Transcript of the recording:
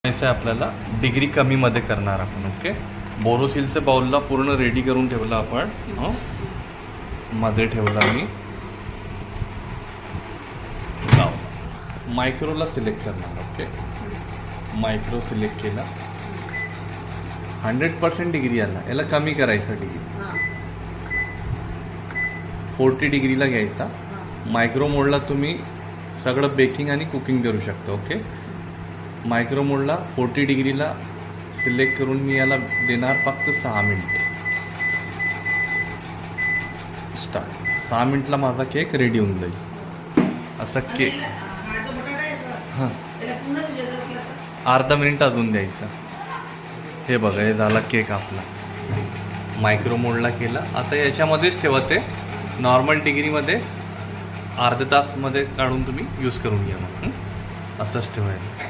आहे आपल्याला डिग्री कमीमध्ये करणार आपण. ओके, बोरोसिलच्या बाउलला पूर्ण रेडी करून ठेवलं आपण. मध्ये ठेवला मी. मायक्रोला सिलेक्ट करणार. ओके, मायक्रो सिलेक्ट केला. 100% डिग्री आला. याला कमी करायचा डिग्री. 40 डिग्रीला घ्यायचा. मायक्रो मोडला तुम्ही सगळं बेकिंग आणि कुकिंग करू शकता. ओके, मायक्रो मोडला 40 डिग्रीला सिलेक्ट करून मी याला देणार फक्त 6 मिनिट. स्टार्ट. 6 मिनिटला माझा केक रेडी होऊन जाईल. असा केक. हां, अर्धा मिनिट अजून द्यायचा. हे बघा, हे झाला केक आपला. मायक्रो मोडला केला. आता याच्यामध्येच ठेवा. ते नॉर्मल डिग्रीमध्ये अर्धा तासमध्ये काढून तुम्ही यूज करून घ्या. मग असंच ठेवायला.